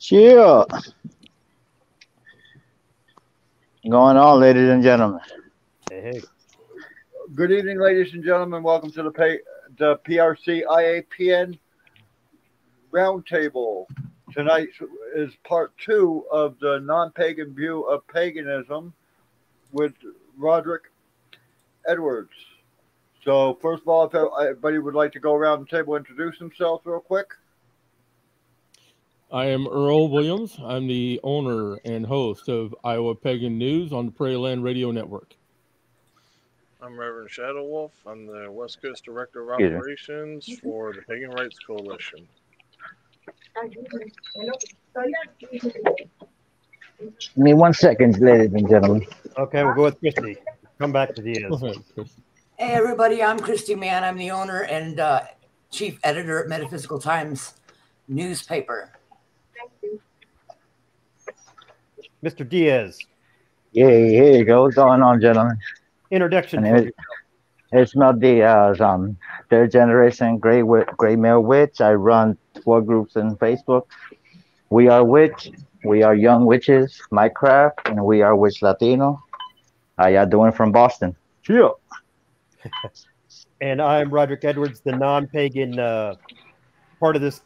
Chill. Going on, ladies and gentlemen. Hey. Good evening, ladies and gentlemen. Welcome to the PRC IAPN Round Table. Tonight is part 2 of the non-pagan view of paganism with Roderick Edwards. So, first of all, if everybody would like to go around the table and introduce themselves real quick. I am Earl Williams. I'm the owner and host of Iowa Pagan News on the Prairie Land Radio Network. I'm Reverend Shadow Wolf. I'm the West Coast Director of Operations for the Pagan Rights Coalition. Give me 1 second, ladies and gentlemen. Okay, we'll go with Christy. Come back to Diaz. Hey, everybody. I'm Christy Mann. I'm the owner and chief editor at Metaphysical Times newspaper. Mr. Diaz. Yeah, here you go. What's going on, gentlemen? Introduction. Ismael Diaz. Third generation gray male witch. I run 4 groups on Facebook. We are witch. We are young witches. My craft, and we are witch Latino. How y'all doing from Boston? Chill. And I'm Roderick Edwards, the non-pagan part of this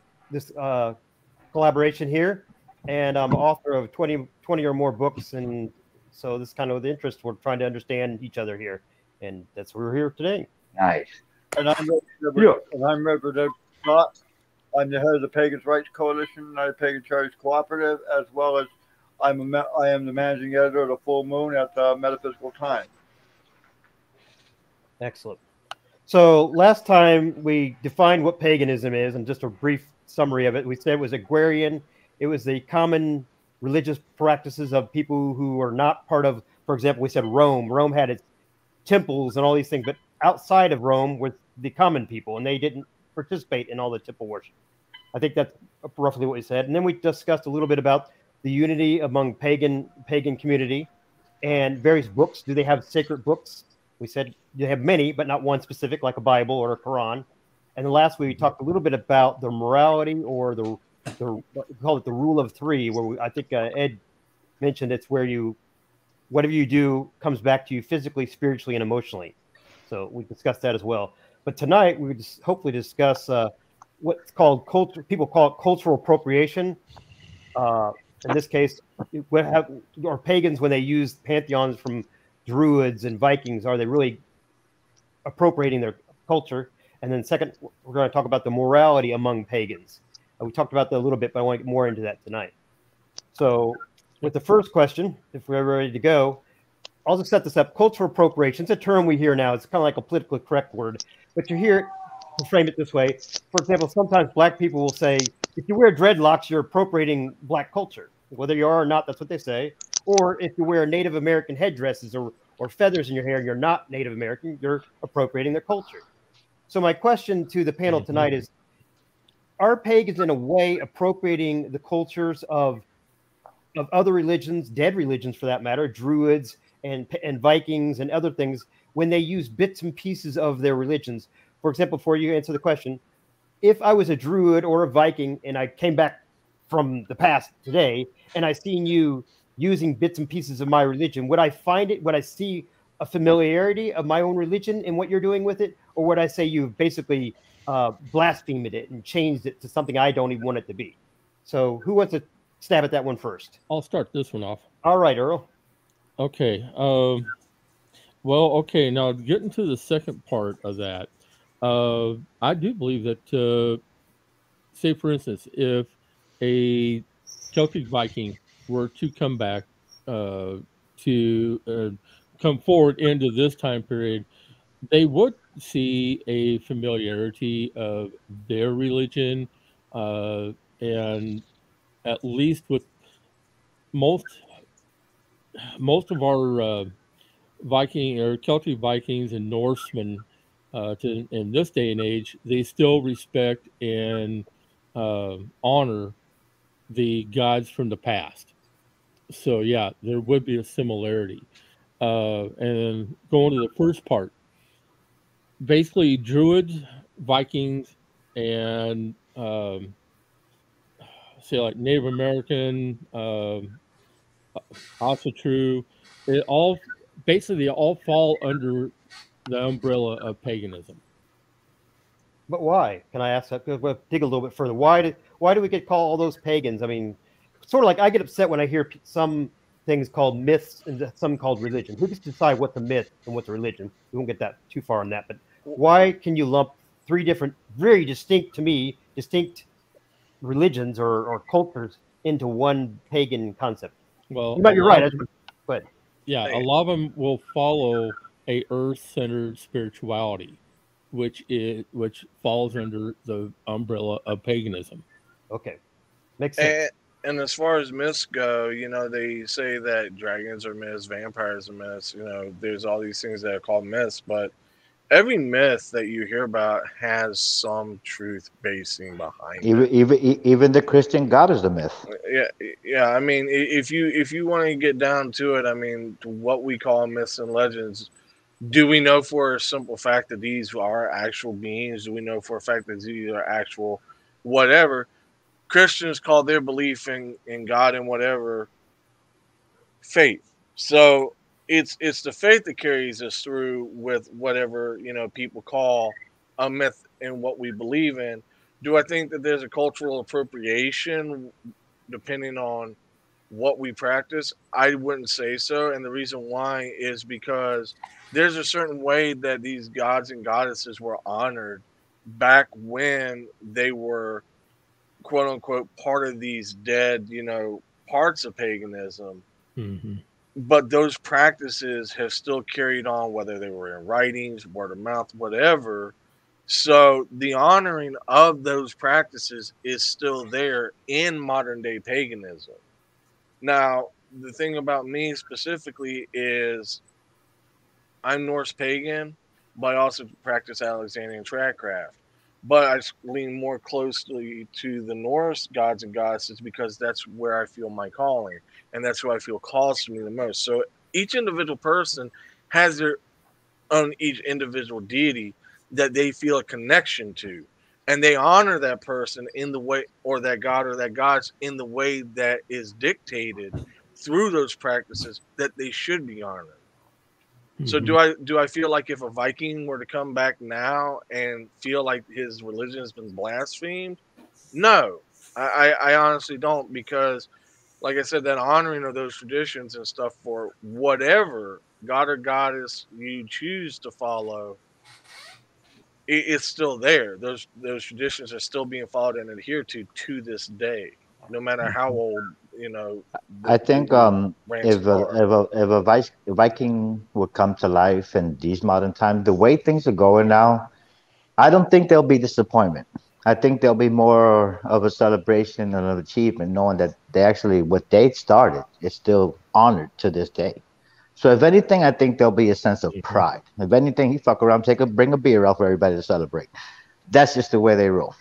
collaboration here, and I'm author of 20 or more books, and so this is kind of the interest. We're trying to understand each other here, and that's why we're here today. Nice. And I'm Reverend Scott. I'm the head of the Pagans Rights Coalition, United Pagan Charities Cooperative, as well as I am the managing editor of the Full Moon at the Metaphysical Times. Excellent. So last time we defined what paganism is, and just a brief summary of it. We said it was agrarian. It was the common religious practices of people who are not part of, for example, we said Rome. Rome had its temples and all these things, but outside of Rome were the common people, and they didn't participate in all the temple worship. I think that's roughly what we said. And then we discussed a little bit about the unity among pagan community and various books. Do they have sacred books? We said they have many, but not one specific, like a Bible or a Quran. And then last week we talked a little bit about the morality, or we call it the rule of 3, where I think Ed mentioned it's where whatever you do comes back to you physically, spiritually, and emotionally. So we discussed that as well. But tonight we would hopefully discuss what's called people call it cultural appropriation. In this case, or pagans, when they use pantheons from Druids and Vikings, are they really appropriating their culture? And then second, we're going to talk about the morality among pagans. We talked about that a little bit, but I want to get more into that tonight. So with the first question, if we're ready to go, I'll just set this up. Cultural appropriation is a term we hear now. It's kind of like a politically correct word, but you hear it, to frame it this way. For example, sometimes black people will say, if you wear dreadlocks, you're appropriating black culture. Whether you are or not, that's what they say. Or if you wear Native American headdresses or feathers in your hair and you're not Native American, you're appropriating their culture. So my question to the panel tonight is, are pagans in a way appropriating the cultures of other religions, dead religions for that matter, Druids and Vikings and other things, when they use bits and pieces of their religions? For example, before you answer the question, if I was a Druid or a Viking and I came back from the past today and I seen you using bits and pieces of my religion, would I see a familiarity of my own religion in what you're doing with it? Or would I say you've basically blasphemed it and changed it to something I don't even want it to be? So who wants to stab at that one first? I'll start this one off. All right, Earl. Okay. Well, okay. Now getting to the second part of that, I do believe that, say for instance, if a Celtic Viking were to come back to come forward into this time period, they would see a familiarity of their religion, and at least with most of our Viking or Celtic Vikings and Norsemen in this day and age, they still respect and honor the gods from the past. So yeah, there would be a similarity. And going to the first part, basically Druids, Vikings, and say like Native American, also true. It all basically they all fall under the umbrella of paganism. But why? Can I ask that? We'll dig a little bit further. Why do we get called all those pagans? I mean, sort of like I get upset when I hear some things called myths and some called religion. Who gets to decide what's a myth and what's a religion? We won't get that too far on that. But why can you lump three different, very distinct to me, distinct religions or cultures into one pagan concept? Well, You might be right, but yeah, a lot of them will follow a earth-centered spirituality, which falls under the umbrella of paganism. Okay, makes sense. And as far as myths go, they say that dragons are myths, vampires are myths. There's all these things that are called myths, but every myth that you hear about has some truth basing behind it. Even the Christian God is a myth. Yeah. I mean, if you want to get down to it, I mean, what we call myths and legends, do we know for a simple fact that these are actual beings? Do we know for a fact that these are actual whatever? Christians call their belief in God and whatever faith. So it's the faith that carries us through with whatever people call a myth and what we believe in. Do I think that there's a cultural appropriation depending on what we practice? I wouldn't say so, and the reason why is because there's a certain way that these gods and goddesses were honored back when they were quote unquote part of these dead parts of paganism. Mm-hmm. But those practices have still carried on, whether they were in writings, word of mouth, whatever. So the honoring of those practices is still there in modern day paganism. Now, the thing about me specifically is I'm Norse pagan, but I also practice Alexandrian tradcraft. But I lean more closely to the Norse gods and goddesses because that's where I feel my calling, and that's who I feel calls to me the most. So each individual person has their own each individual deity that they feel a connection to, and they honor that person in the way, or that god or that goddess in the way that is dictated through those practices that they should be honored. So do I feel like if a Viking were to come back now and feel like his religion has been blasphemed? No, I honestly don't, because like I said, that honoring of those traditions and stuff for whatever god or goddess you choose to follow, it's still there. Those traditions are still being followed and adhered to this day, no matter how old I think ranches are. if a Viking would come to life in these modern times, the way things are going now, I don't think there'll be disappointment. I think there'll be more of a celebration and an achievement, knowing that they actually what they started is still honored to this day. So if anything, I think there'll be a sense of pride. If anything, he fuck around, bring a beer out for everybody to celebrate. That's just the way they roll.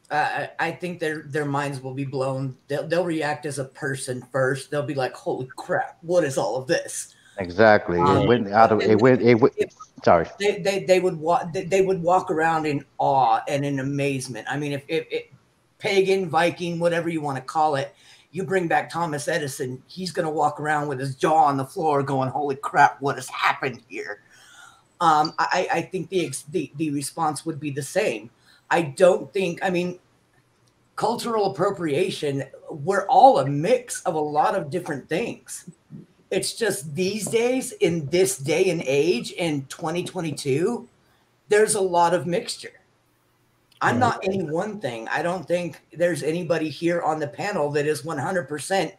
I think their minds will be blown. They'll react as a person first. They'll be like, "Holy crap! What is all of this?" Exactly. Sorry. They would walk around in awe and in amazement. I mean, if pagan, Viking, whatever you want to call it, you bring back Thomas Edison, he's going to walk around with his jaw on the floor, going, "Holy crap! What has happened here?" I think the response would be the same. I don't think, I mean, cultural appropriation, we're all a mix of a lot of different things. It's just these days, in this day and age, in 2022, there's a lot of mixture. I'm not any one thing. I don't think there's anybody here on the panel that is 100%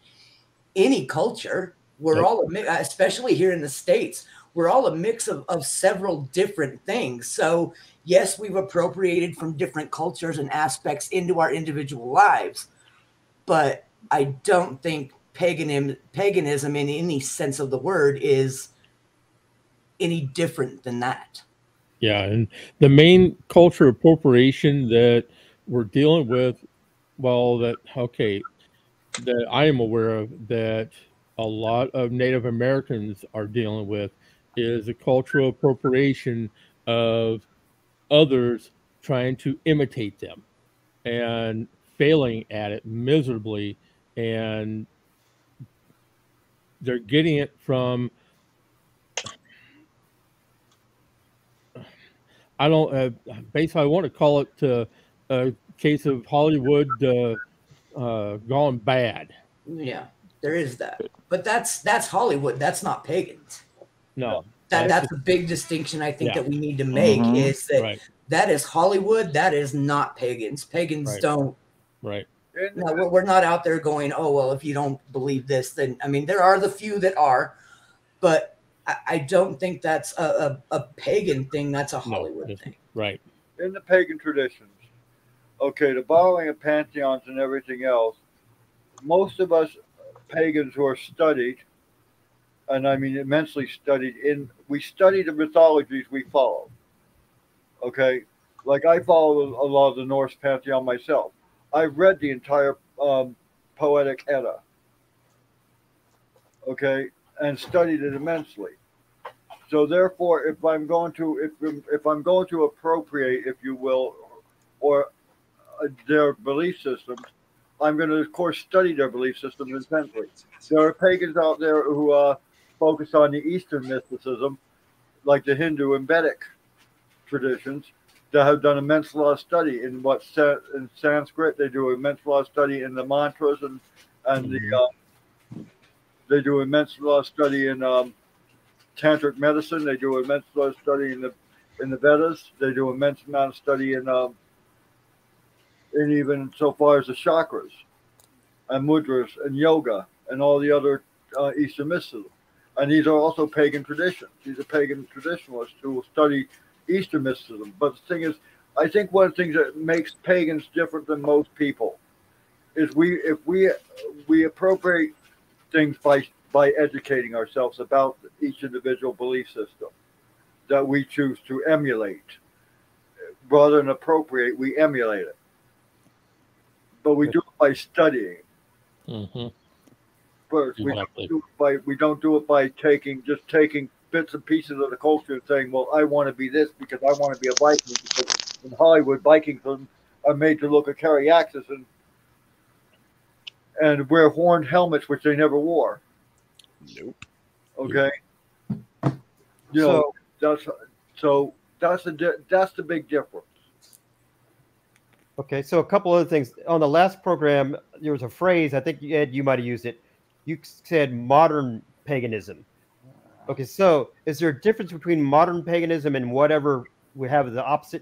any culture. We're all, especially here in the States, we're all a mix of several different things. So yes, we've appropriated from different cultures and aspects into our individual lives, but I don't think paganism in any sense of the word is any different than that. Yeah, and the main culture appropriation that we're dealing with, that I am aware of that a lot of Native Americans are dealing with is a cultural appropriation of others trying to imitate them and failing at it miserably, and they're getting it from, I don't basically I want to call it a case of Hollywood gone bad. Yeah, there is that. But that's Hollywood. That's not pagans. No, That's a big distinction I think Yeah. that we need to make is that right, that is Hollywood. That is not pagans. Pagans Right. don't. right. No, we're not out there going, oh, well, if you don't believe this, then, I mean, there are the few that are, but I don't think that's a pagan thing. That's a Hollywood thing. Right. In the pagan traditions, okay, the borrowing of pantheons and everything else, most of us pagans who are studied, and I mean immensely studied, we study the mythologies we follow. Okay, like I follow a lot of the Norse pantheon myself. I've read the entire poetic Edda, okay, and studied it immensely. So therefore, if I'm going to appropriate, if you will, or their belief systems, I'm going to, of course, study their belief systems intensely. There are pagans out there who focus on the Eastern mysticism, like the Hindu and Vedic traditions, that have done immense lot of study in in Sanskrit. They do immense lot of study in the mantras and they do immense lot of study in tantric medicine. They do immense lot of study in the Vedas. They do immense amount of study in even so far as the chakras and mudras and yoga and all the other Eastern mysticism. And these are also pagan traditions. These are pagan traditionalists who will study Eastern mysticism. But the thing is, I think one of the things that makes pagans different than most people is if we appropriate things by educating ourselves about each individual belief system that we choose to emulate. Rather than appropriate, we emulate it. But we do it by studying. Mm-hmm. First, Exactly. we don't do it by taking bits and pieces of the culture and saying, well, I want to be this because I want to be a Viking. Because in Hollywood, Vikings are made to look at carry axes and wear horned helmets, which they never wore. Nope. Okay. That's the big difference. Okay, so a couple other things. On the last program, there was a phrase, I think, Ed, you might have used it. You said modern paganism. Okay, so is there a difference between modern paganism and whatever we have the opposite,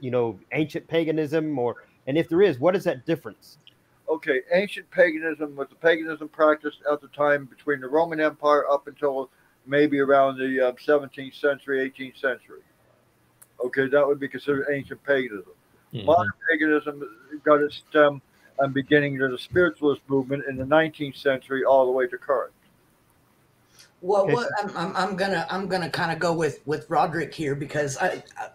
ancient paganism? And if there is, what is that difference? Okay, ancient paganism was the paganism practiced at the time between the Roman Empire up until maybe around the 17th century, 18th century. Okay, that would be considered ancient paganism. Mm-hmm. Modern paganism got its stem and beginning to the spiritualist movement in the 19th century all the way to current. Well, I'm gonna kind of go with Roderick here because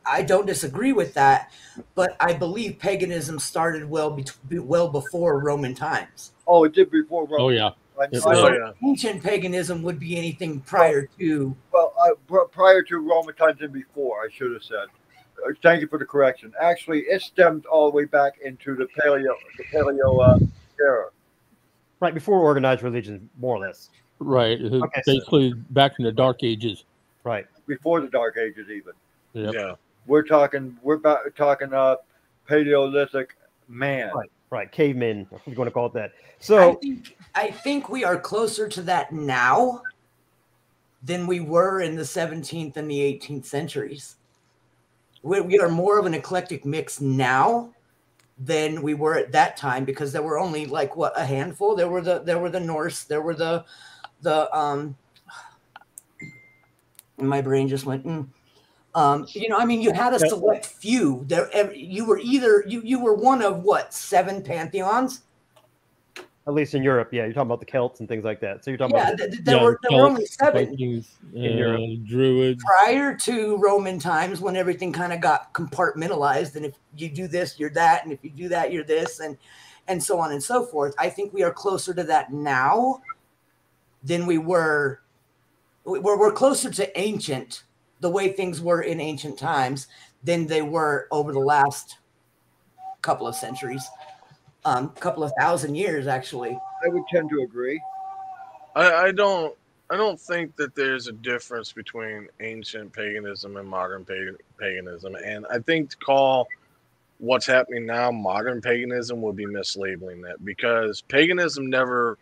I don't disagree with that, but I believe paganism started well before Roman times. Oh, it did before Rome. Oh yeah. Ancient paganism would be anything prior to. Well, prior to Roman times and before, I should have said. Thank you for the correction. Actually, it stemmed all the way back into the Paleo era. Right before organized religion, more or less. Right. Okay, basically back in the Dark Ages. Right. Before the Dark Ages, even. Yep. Yeah. We're talking Paleolithic man. Right. Cavemen, if you want to call it that. So I think we are closer to that now than we were in the 17th and the 18th centuries. We are more of an eclectic mix now than we were at that time because there were only a handful. There were the Norse, there were the my brain just went. You had a select few. You were one of 7 pantheons. At least in Europe, yeah. You're talking about the Celts and things like that. So you're talking about there were only 7 Vikings, in Europe. Druids. Prior to Roman times, when everything kind of got compartmentalized, and if you do this, you're that, and if you do that, you're this, and so on and so forth. I think we are closer to that now than we were. We're closer to ancient, the way things were in ancient times, than they were over the last couple of centuries. couple of thousand years, actually. I would tend to agree. I don't think that there's a difference between ancient paganism and modern paganism, and I think to call what's happening now modern paganism would be mislabeling that, because paganism never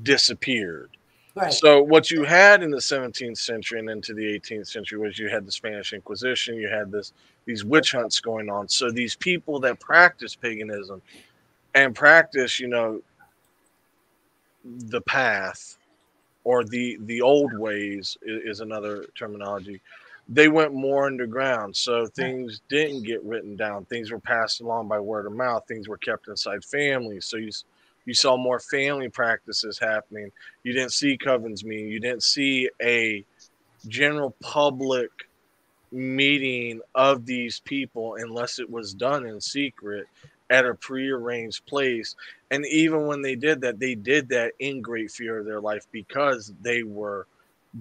disappeared. Right. So what you had in the 17th century and into the 18th century was you had the Spanish Inquisition, you had these witch hunts going on. So these people that practice paganism and practice, the path, or the old ways is another terminology. They went more underground, so things didn't get written down. Things were passed along by word of mouth. Things were kept inside families. So you saw more family practices happening. You didn't see covens meeting. You didn't see a general public meeting of these people unless it was done in secret at a prearranged place. And even when they did that in great fear of their life, because they were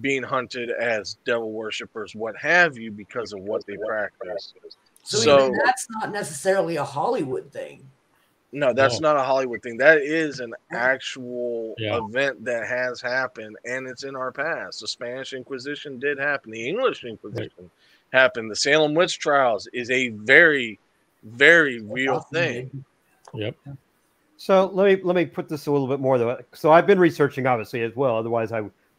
being hunted as devil worshippers, what have you, because of what they practiced. So even that's not necessarily a Hollywood thing. No, that's not a Hollywood thing. That is an actual event that has happened, and it's in our past. The Spanish Inquisition did happen. The English Inquisition happened. The Salem witch trials is a very, very real thing. Yep. So let me put this a little bit more though. So I've been researching obviously as well. Otherwise,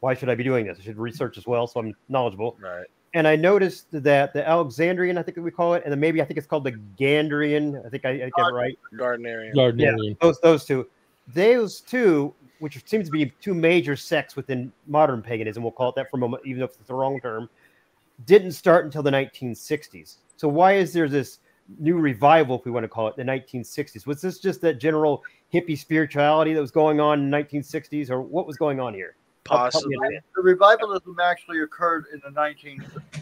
why should I be doing this? I should research as well, so I'm knowledgeable. Right. And I noticed that the Alexandrian, I think we call it, and then maybe I think it's called the Gandrian. I think I get it right. Gardnerian. Yeah, those two, which seem to be two major sects within modern paganism, we'll call it that for a moment, even if it's the wrong term, didn't start until the 1960s. So why is there this new revival, if we want to call it, the 1960s? Was this just that general hippie spirituality that was going on in the 1960s, or what was going on here? Possibly. The revivalism actually occurred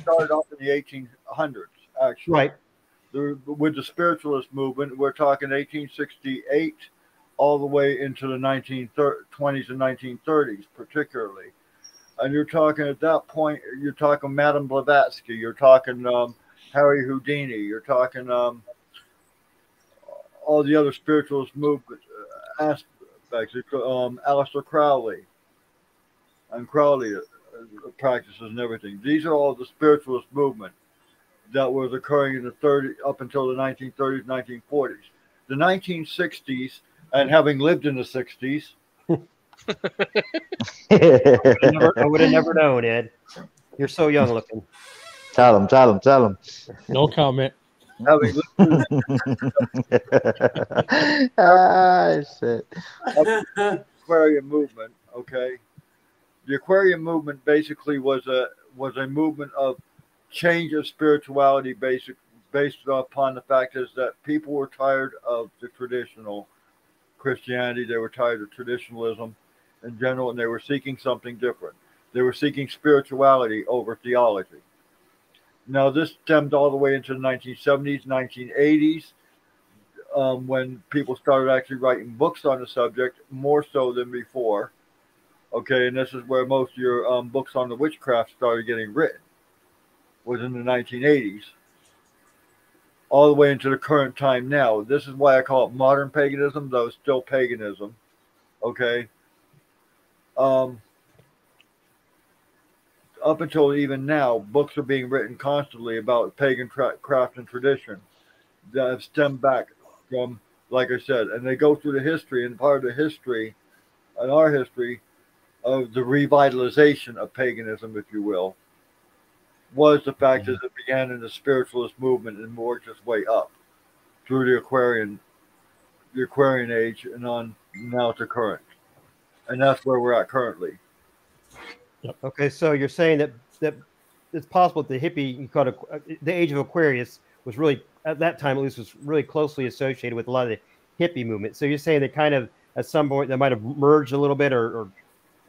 started off in the 1800s, actually. Right. With the spiritualist movement, we're talking 1868 all the way into the 1920s and 1930s, particularly. And you're talking at that point, you're talking Madame Blavatsky, you're talking Harry Houdini, you're talking all the other spiritualist movement aspects, Aleister Crowley. And Crowley practices and everything. These are all the spiritualist movement that was occurring in the up until the 1930s, 1940s. The 1960s, and having lived in the 60s, I would have never known, Ed. You're so young looking. Tell him. No comment. Having shit. Aquarian movement, okay. The Aquarian movement basically was a movement of change of spirituality based upon the fact is that people were tired of the traditional Christianity. They were tired of traditionalism in general, and they were seeking something different. They were seeking spirituality over theology. Now, this stemmed all the way into the 1970s, 1980s, when people started actually writing books on the subject, more so than before. Okay, and this is where most of your books on the witchcraft started getting written, was in the 1980s, all the way into the current time now. This is why I call it modern paganism, though it's still paganism. Okay. Up until even now, books are being written constantly about pagan craft and tradition that have stemmed back from, like I said, and they go through the history, and part of the history, and our history, of the revitalization of paganism, if you will, was the fact that it began in the spiritualist movement and worked its way up through the Aquarian age and on now to current. And that's where we're at currently. Okay, so you're saying that it's possible that the hippie, you call it the age of Aquarius, was really, at that time at least, was really closely associated with a lot of the hippie movement. So you're saying they kind of, at some point, they might have merged a little bit or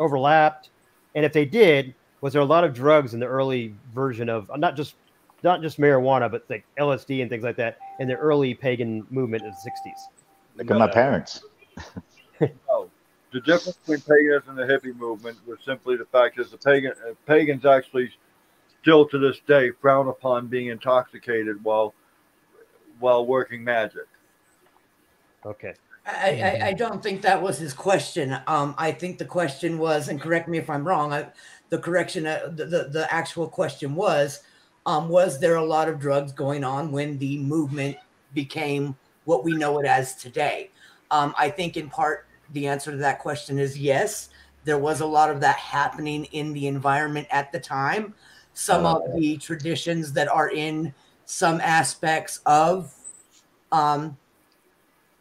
overlapped, and if they did, was there a lot of drugs in the early version of not just marijuana, but like LSD and things like that in the early pagan movement of the 60s? Look at my parents. No, the difference between paganism and the hippie movement was simply the fact that the pagans actually still to this day frown upon being intoxicated while working magic. Okay. I don't think that was his question. I think the question was, and correct me if I'm wrong. The actual question was there a lot of drugs going on when the movement became what we know it as today? I think in part the answer to that question is yes. There was a lot of that happening in the environment at the time. Some of the traditions that are in some aspects of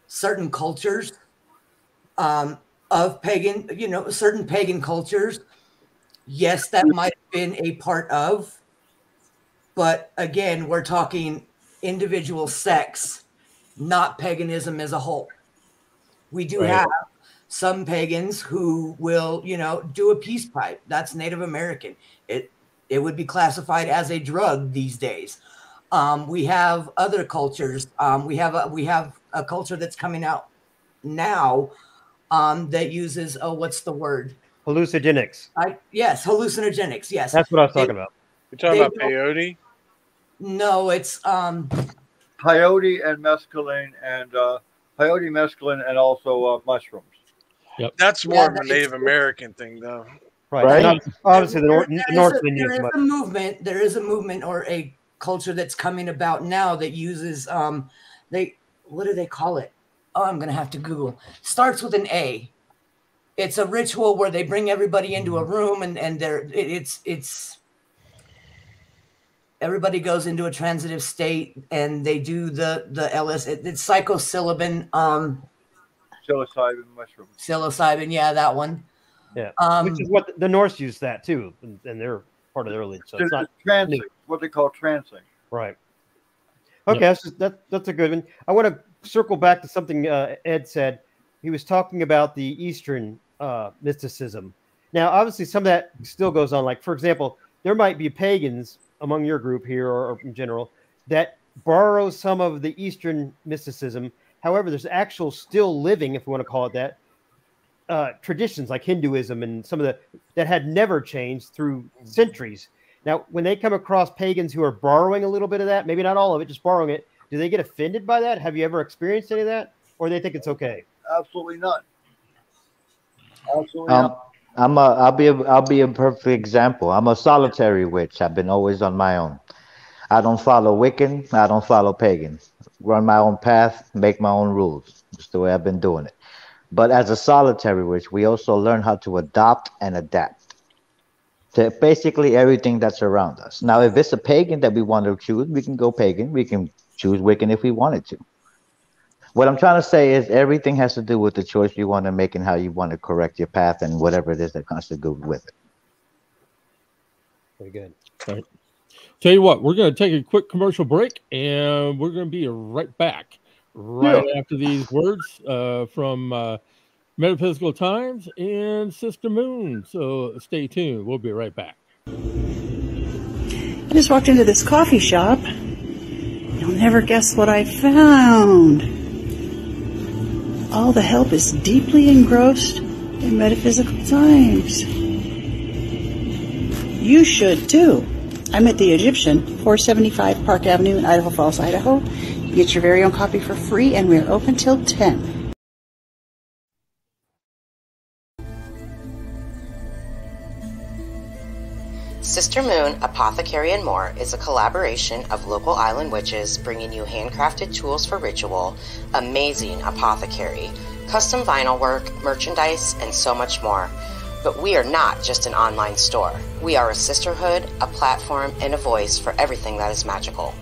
certain cultures of pagan, certain pagan cultures. Yes, that might have been a part of, but again, we're talking individual sects, not paganism as a whole. We do have some pagans who will, do a peace pipe. That's Native American. It would be classified as a drug these days. We have other cultures. We have a culture that's coming out now that uses what's the word? Hallucinogenics. Yes, hallucinogenics. Yes, that's what I was talking about. You're talking about peyote? No, it's peyote and mescaline and peyote, mescaline, and also mushrooms. Yep. That's more of a Native American thing, though. Right. Not, obviously, the North There is a movement. There is a movement or a culture that's coming about now that uses what do they call it? Oh, I'm gonna have to Google. Starts with an A. It's a ritual where they bring everybody into a room and it's everybody goes into a transitive state and they do the LS. It's psilocybin. Psilocybin mushroom. Psilocybin, yeah, that one. Yeah, which is what the Norse use that too, and they're part of their religion. So it's not trancing, what they call trancing. Right. Okay, that's a good one. I want to circle back to something Ed said. He was talking about the Eastern mysticism. Now, obviously, some of that still goes on. Like, for example, there might be pagans among your group here or in general that borrow some of the Eastern mysticism. However, there's actual still living, if we want to call it that, traditions like Hinduism and some of that had never changed through centuries. Now, when they come across pagans who are borrowing a little bit of that, maybe not all of it, just borrowing it, do they get offended by that? Have you ever experienced any of that, or they think it's okay? Absolutely not. Absolutely not. I'll be a perfect example. I'm a solitary witch. I've been always on my own. I don't follow Wiccan. I don't follow pagans. Run my own path, make my own rules. Just the way I've been doing it. But as a solitary witch, we also learn how to adopt and adapt to basically everything that's around us. Now, if it's a pagan that we want to choose, we can go pagan. We can choose Wiccan if we wanted to. What I'm trying to say is everything has to do with the choice you want to make and how you want to correct your path and whatever it is that comes to go with it. Very good. All right. Tell you what, we're going to take a quick commercial break, and we're going to be right back after these words from Metaphysical Times and Sister Moon. So stay tuned. We'll be right back. I just walked into this coffee shop. You'll never guess what I found. All the help is deeply engrossed in Metaphysical Times. You should too. I'm at the Egyptian, 475 Park Avenue in Idaho Falls, Idaho. You get your very own copy for free, and we're open till 10. Sister Moon, Apothecary and More is a collaboration of local island witches bringing you handcrafted tools for ritual, amazing apothecary, custom vinyl work, merchandise, and so much more. But we are not just an online store. We are a sisterhood, a platform, and a voice for everything that is magical.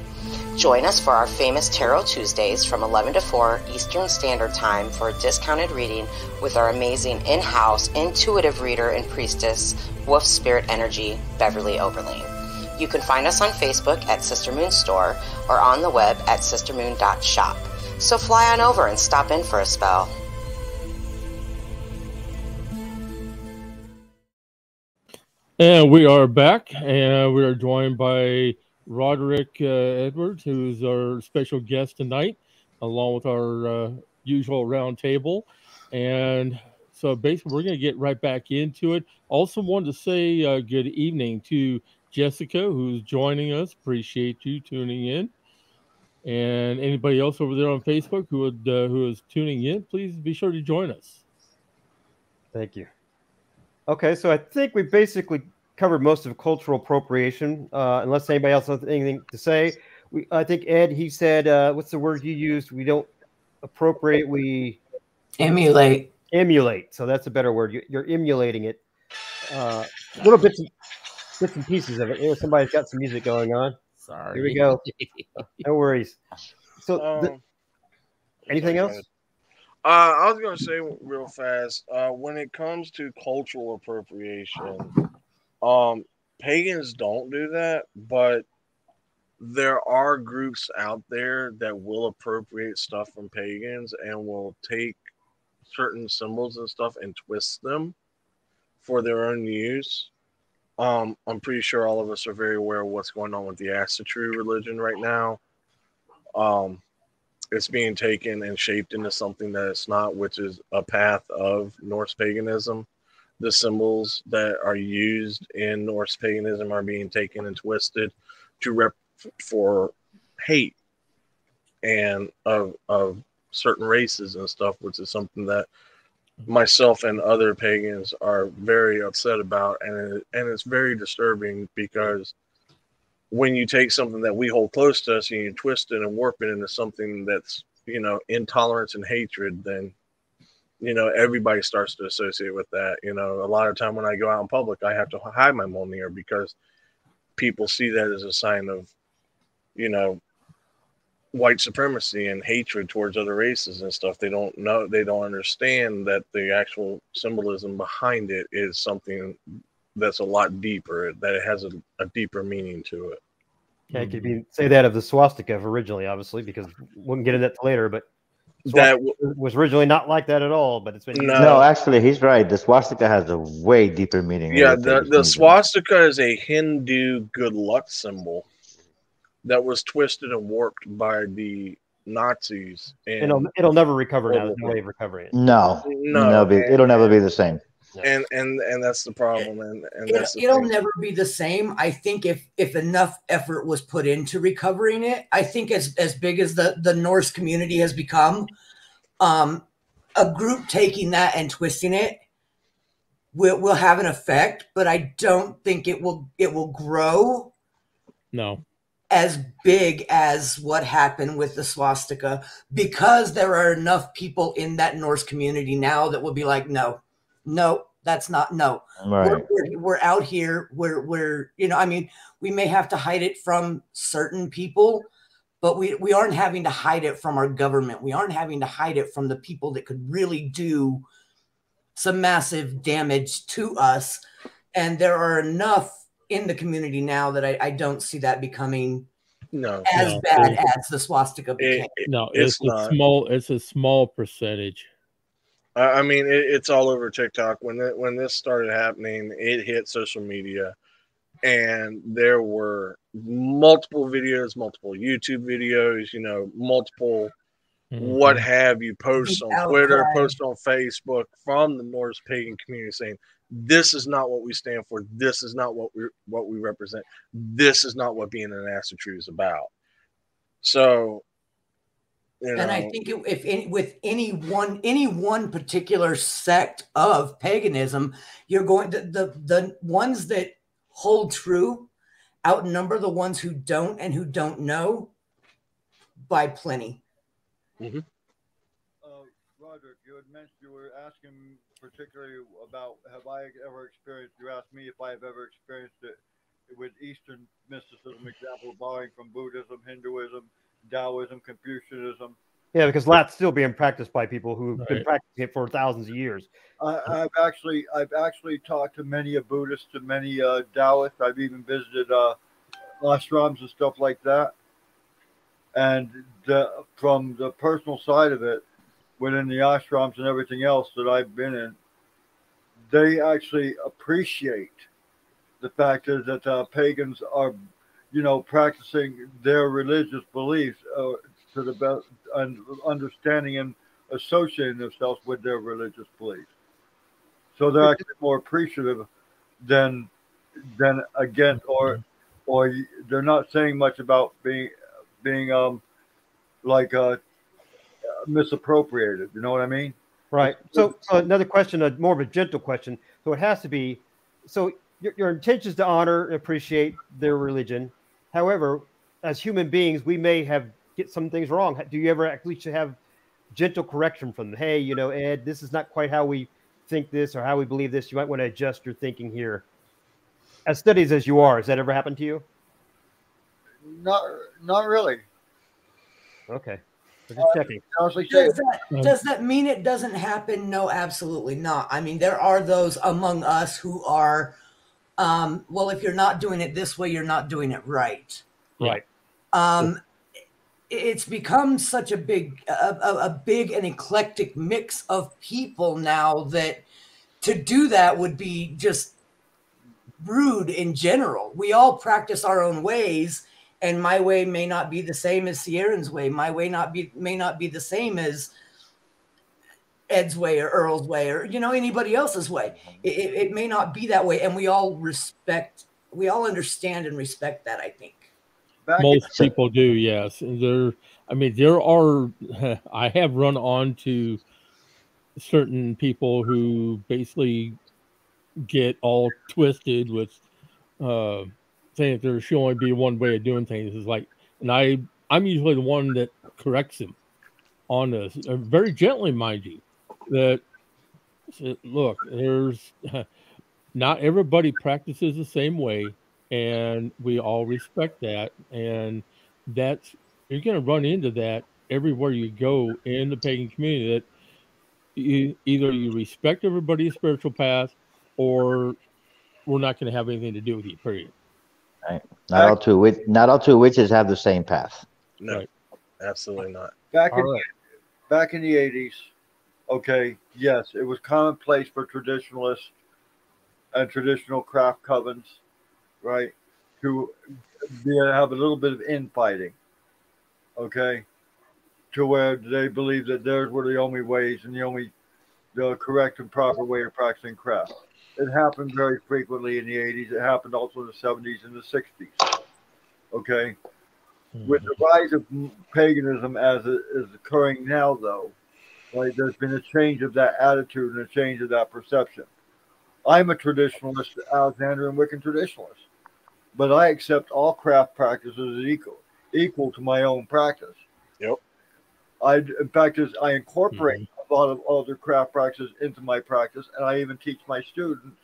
Join us for our famous Tarot Tuesdays from 11 to 4 Eastern Standard Time for a discounted reading with our amazing in-house intuitive reader and priestess, Wolf Spirit Energy, Beverly Oberlin. You can find us on Facebook at Sister Moon Store or on the web at sistermoon.shop. So fly on over and stop in for a spell. And we are back, and we are joined by Roderick Edwards, who's our special guest tonight, along with our usual round table. And so basically, we're going to get right back into it. Also wanted to say good evening to Jessica, who's joining us. Appreciate you tuning in. And anybody else over there on Facebook who is tuning in, please be sure to join us. Thank you. Okay, so I think we basically covered most of cultural appropriation. Unless anybody else has anything to say, I think Ed, he said, what's the word you used? We don't appropriate, we Emulate. Emulate. So that's a better word. You're emulating it. Little bits and pieces of it. You know, somebody's got some music going on. Sorry. Here we go. No worries. So, anything else? I was going to say real fast, when it comes to cultural appropriation, pagans don't do that, but there are groups out there that will appropriate stuff from pagans and will take certain symbols and stuff and twist them for their own use. I'm pretty sure all of us are very aware of what's going on with the Asatru religion right now. It's being taken and shaped into something that it's not, which is a path of Norse paganism. The symbols that are used in Norse paganism are being taken and twisted to for hate and of certain races and stuff, which is something that myself and other pagans are very upset about, and it's very disturbing, because when you take something that we hold close to us and you twist it and warp it into something that's, you know, intolerance and hatred, then, you know, everybody starts to associate with that. You know, a lot of time when I go out in public, I have to hide my Mjolnir because people see that as a sign of, you know, white supremacy and hatred towards other races and stuff. They don't know, they don't understand that the actual symbolism behind it is something that's a lot deeper, that it has a deeper meaning to it. Yeah, you could say that of the swastika originally, obviously, because we can get into that later, but that was originally not like that at all, but it's been no, actually he's right. The swastika has a way deeper meaning. Yeah, the swastika is a Hindu good luck symbol that was twisted and warped by the Nazis. And it'll never recover now. There's no way of recovering it. No, it'll never be the same. And that's the problem. And it'll never be the same. I think if enough effort was put into recovering it, I think as big as the Norse community has become, a group taking that and twisting it will have an effect, but I don't think it will grow. No. As big as what happened with the swastika, because there are enough people in that Norse community now that will be like, no, that's not, no. Right. We're out here. We're you know, I mean, we may have to hide it from certain people, but we aren't having to hide it from our government. We aren't having to hide it from the people that could really do some massive damage to us. And there are enough in the community now that I don't see that becoming as bad as the swastika became. It's a small percentage. I mean, it's all over TikTok. When this started happening, it hit social media, and there were multiple videos, multiple YouTube videos, you know, multiple what have you, posts on Twitter, posts on Facebook from the Norse pagan community saying, this is not what we stand for. This is not what we represent. This is not what being an Asatru is about. So, you know, and I think with any one particular sect of paganism, you're going to the ones that hold true outnumber the ones who don't and who don't know by plenty. Mm-hmm. Roderick, you had mentioned, you were asking particularly about, have I ever experienced, you asked me if I have ever experienced it with Eastern mysticism, example, borrowing from Buddhism, Hinduism, Taoism, Confucianism. Yeah, because that's still being practiced by people who've been practicing it for thousands of years. I've actually talked to many Buddhists and many Taoists. I've even visited ashrams and stuff like that. And from the personal side of it, within the ashrams and everything else that I've been in, they actually appreciate the fact that pagans are, you know, practicing their religious beliefs to the best and understanding and associating themselves with their religious beliefs. So they're actually more appreciative than again, or they're not saying much about being like misappropriated. You know what I mean? Right. So another question, more of a gentle question. So it has to be. So your intention is to honor and appreciate their religion. However, as human beings, we may get some things wrong. Do you ever actually should have gentle correction from them? Hey, Ed, this is not quite how we think this or how we believe this. You might want to adjust your thinking here. As studies as you are, has that ever happened to you? Not really. Okay. We're just checking. Honestly, does that mean it doesn't happen? No, absolutely not. I mean, there are those among us who are, well, if you're not doing it this way, you're not doing it right. Right. It's become such a big and eclectic mix of people now that to do that would be just rude in general. We all practice our own ways. And my way may not be the same as Ciarin's way. My way may not be the same as Ed's way or Earl's way or anybody else's way. It may not be that way, and we all understand and respect that. I think most people do. Yes, there are. I have run onto certain people who basically get all twisted with. Saying that there should only be one way of doing things is like, and I'm usually the one that corrects him on this, very gently, mind you. That look, there's not everybody practices the same way, and we all respect that, and that's you're going to run into that everywhere you go in the pagan community. That either you respect everybody's spiritual path, or we're not going to have anything to do with you. Period. Right. Not all two witches have the same path. No, right. Absolutely not. Back in the 80s, okay, yes, it was commonplace for traditionalists and traditional craft covens, right, to have a little bit of infighting, okay, to where they believe that theirs were the only ways and the correct and proper way of practicing craft. It happened very frequently in the 80s. It happened also in the 70s and the 60s. Okay? With the rise of paganism as it is occurring now, though, right, there's been a change of that attitude and a change of that perception. I'm a traditionalist, Alexandrian Wiccan traditionalist, but I accept all craft practices as equal to my own practice. Yep. In fact, I incorporate a lot of other craft practices into my practice, and I even teach my students,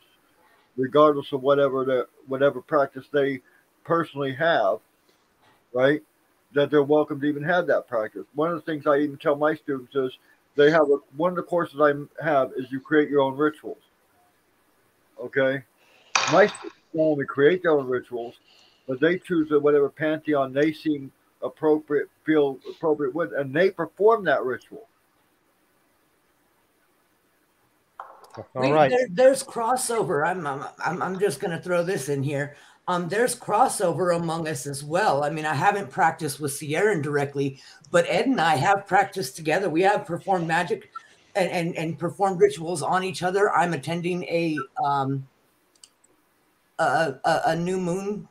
regardless of whatever practice they personally have, right, that they're welcome to even have that practice. One of the things I even tell my students is one of the courses I have is you create your own rituals. Okay, my students not only create their own rituals, but they choose whatever pantheon they feel appropriate with, and they perform that ritual. All right. There's crossover. I'm just going to throw this in here. There's crossover among us as well. I mean, I haven't practiced with Ciarin directly, but Ed and I have practiced together. We have performed magic and performed rituals on each other. I'm attending a new moon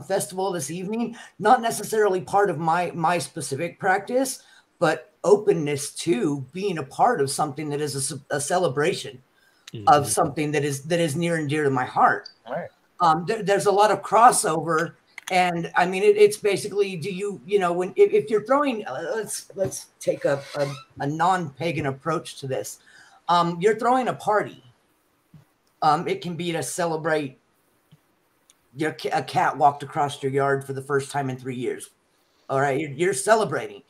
festival this evening. Not necessarily part of my specific practice, but openness to being a part of something that is a celebration of something that is near and dear to my heart. Right. There's a lot of crossover, and I mean it's basically, if you're throwing, let's take a non-pagan approach to this. You're throwing a party. It can be to celebrate a cat walked across your yard for the first time in 3 years. All right, you're celebrating.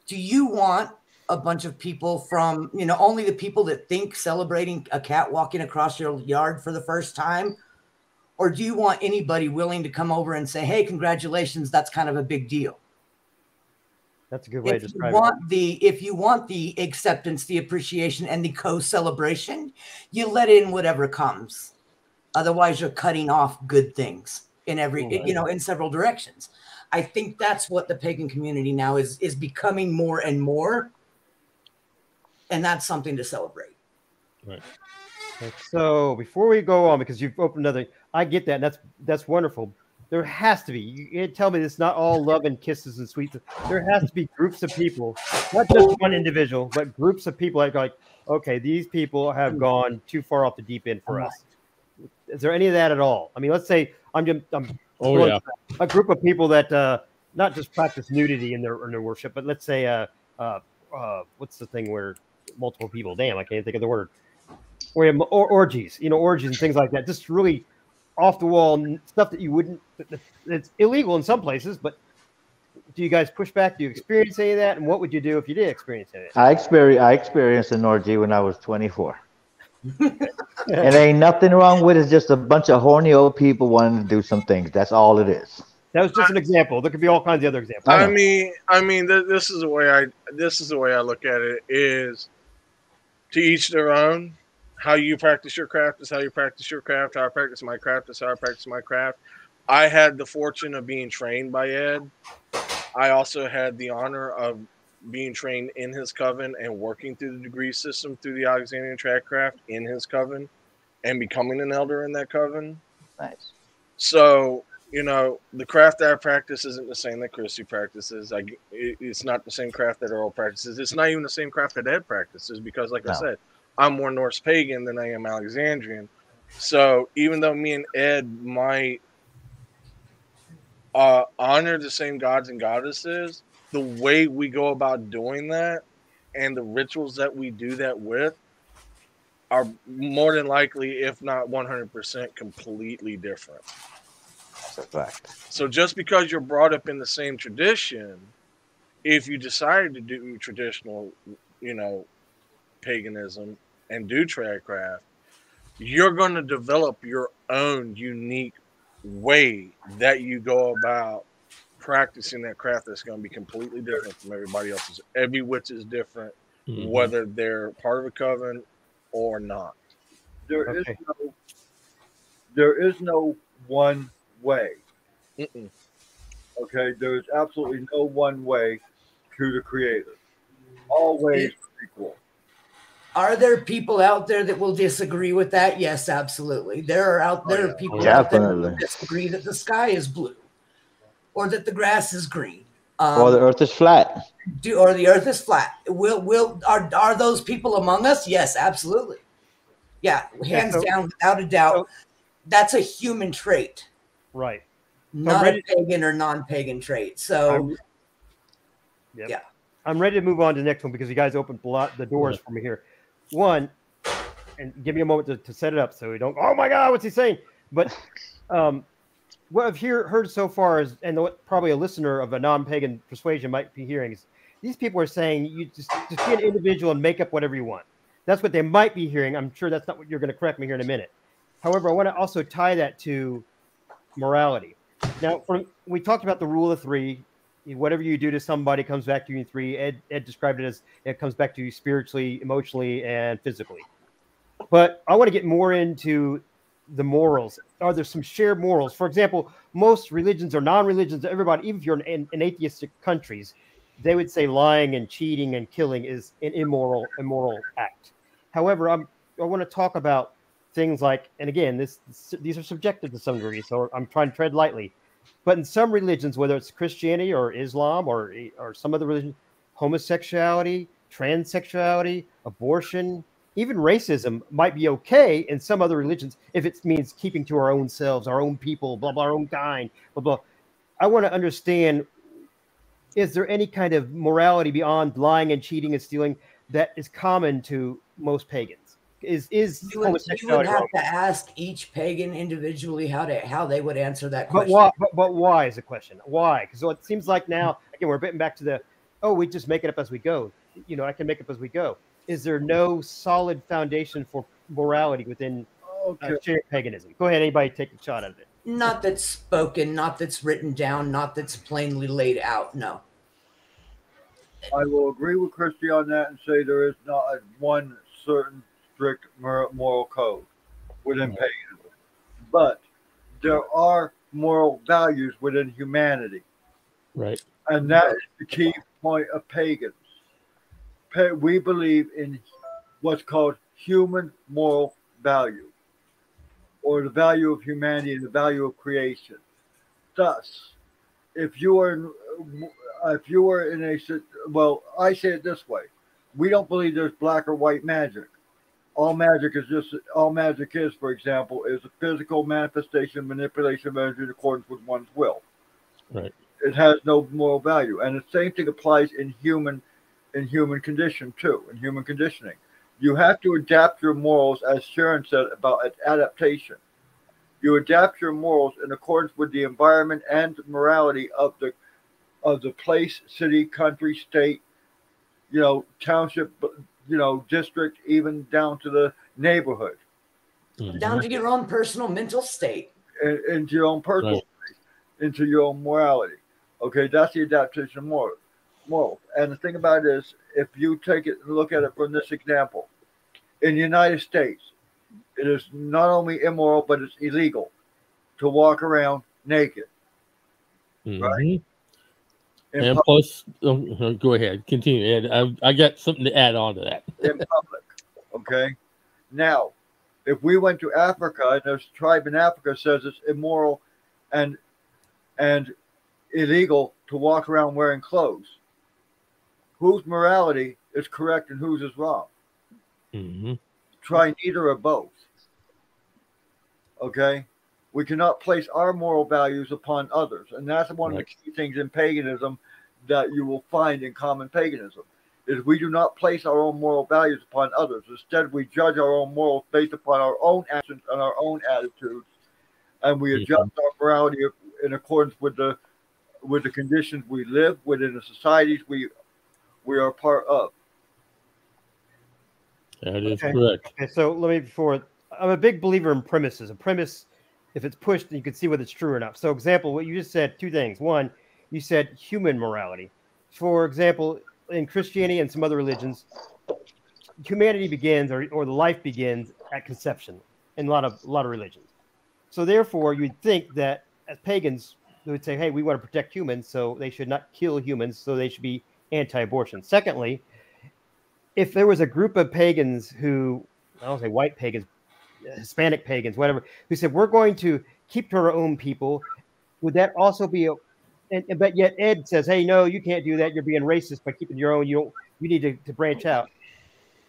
Do you want a bunch of people from, only the people that think celebrating a cat walking across your yard for the first time? Or do you want anybody willing to come over and say, hey, congratulations, that's kind of a big deal? That's a good way to describe it. If you want the acceptance, the appreciation, and the co-celebration, you let in whatever comes. Otherwise, you're cutting off good things in in several directions. I think that's what the pagan community now is becoming more and more. And that's something to celebrate. Right. So before we go on, because you've opened another, I get that. And that's wonderful. there has to be. You can't tell me it's not all love and kisses and sweets. There has to be groups of people, not just one individual, but groups of people like, okay, these people have gone too far off the deep end for us. Is there any of that at all? I mean, let's say I'm Oh yeah. a group of people that not just practice nudity in their worship, but let's say what's the thing where multiple people? Damn, I can't think of the word. Where orgies, orgies and things like that. Just really off the wall stuff that you wouldn't. It's illegal in some places, but do you guys push back? Do you experience any of that? And what would you do if you did experience any of it? I experienced an orgy when I was 24. And ain't nothing wrong with it. It's just a bunch of horny old people wanting to do some things. That's all it is. That was just an example. There could be all kinds of other examples. This is the way I look at it. Is to each their own. How you practice your craft is how you practice your craft. How I practice my craft is how I practice my craft. I had the fortune of being trained by Ed. I also had the honor of being trained in his coven and working through the degree system through the Alexandrian Tradcraft in his coven and becoming an elder in that coven. Nice. So, the craft that I practice isn't the same that Christy practices. It's not the same craft that Earl practices. It's not even the same craft that Ed practices because, like I said, I'm more Norse pagan than I am Alexandrian. So even though me and Ed might honor the same gods and goddesses, the way we go about doing that and the rituals that we do that with are more than likely, if not 100%, completely different. That's a fact. So just because you're brought up in the same tradition, if you decide to do traditional, paganism and do tradcraft, you're going to develop your own unique way that you go about practicing that craft that's going to be completely different from everybody else's. Every witch is different, whether they're part of a coven or not. There is no one way. Okay, there's absolutely no one way to the Creator. All ways are equal. Are there people out there that will disagree with that? Yes, absolutely. There are people out there that will disagree that the sky is blue or that the grass is green. Or the earth is flat. Or the earth is flat. Are those people among us? Yes, absolutely. Yeah, hands down, without a doubt. That's a human trait. Right. Not a pagan or non-pagan trait. So, yeah. I'm ready to move on to the next one because you guys opened the doors for me here. One, and give me a moment to set it up so we don't, oh my God, what's he saying? But what I've heard so far is, and what probably a listener of a non-pagan persuasion might be hearing is, these people are saying you just be an individual and make up whatever you want. That's what they might be hearing. I'm sure that's not what you're going to correct me here in a minute. However, I want to also tie that to morality. Now, we talked about the rule of three. Whatever you do to somebody comes back to you in three. Ed described it as it comes back to you spiritually, emotionally, and physically. But I want to get more into the morals. Are there some shared morals? For example, most religions or non-religions, everybody, even if you're in atheistic countries, they would say lying and cheating and killing is an immoral act. However, I want to talk about things like, and again, these are subjective to some degree, so I'm trying to tread lightly. But in some religions, whether it's Christianity or Islam or some other religion, homosexuality, transsexuality, abortion, even racism might be okay in some other religions if it means keeping to our own selves, our own people, blah, blah, our own kind, blah, blah. I want to understand, is there any kind of morality beyond lying and cheating and stealing that is common to most pagans? You would have to ask each pagan individually how they would answer that question. But why is the question? Why? Because it seems like now, again, we're getting back to we just make it up as we go. I can make it up as we go. Is there no solid foundation for morality within shared paganism? Go ahead, anybody take a shot at it. Not that's spoken, not that's written down, not that's plainly laid out. No. I will agree with Christy on that and say there is not one certain strict moral code within paganism, but there are moral values within humanity, right? And that is the key point of pagans. We believe in what's called human moral value, or the value of humanity and the value of creation. Thus, if you are in well, I say it this way: we don't believe there's black or white magic. All magic is, for example, is a physical manifestation, manipulation of energy in accordance with one's will. Right. It has no moral value, and the same thing applies in human condition too, in human conditioning. You have to adapt your morals, as Ciarin said about adaptation. You adapt your morals in accordance with the environment and morality of the place, city, country, state, township, district, even down to the neighborhood. Down to your own personal mental state. Into your own personal state, into your own morality. Okay, that's the adaptation of morals. And the thing about it is, if you take it and look at it from this example, in the United States, it is not only immoral, but it's illegal to walk around naked. Right? And plus, go ahead, continue, Ed. I got something to add on to that. In public, okay? Now, if we went to Africa, and there's a tribe in Africa says it's immoral and illegal to walk around wearing clothes, whose morality is correct and whose is wrong? Try neither or both. Okay? We cannot place our moral values upon others. And that's one of the key things in paganism that you will find in common paganism, is we do not place our own moral values upon others. Instead, we judge our own morals based upon our own actions and our own attitudes, and we adjust our morality in accordance with the conditions we live within, the societies we are part of. That is correct. Okay, so I'm a big believer in premises. A premise, if it's pushed, you can see whether it's true or not. So, example, what you just said, two things. One, you said human morality. For example, in Christianity and some other religions, humanity begins or the life begins at conception in a lot of religions. So, therefore, you'd think that as pagans, they would say, hey, we want to protect humans, so they should not kill humans, so they should be anti-abortion. Secondly, if there was a group of pagans who, I don't say white pagans, Hispanic pagans, whatever, who said, we're going to keep to our own people, would that also be but yet Ed says, hey, no, you can't do that. You're being racist by keeping your own. You need to branch out.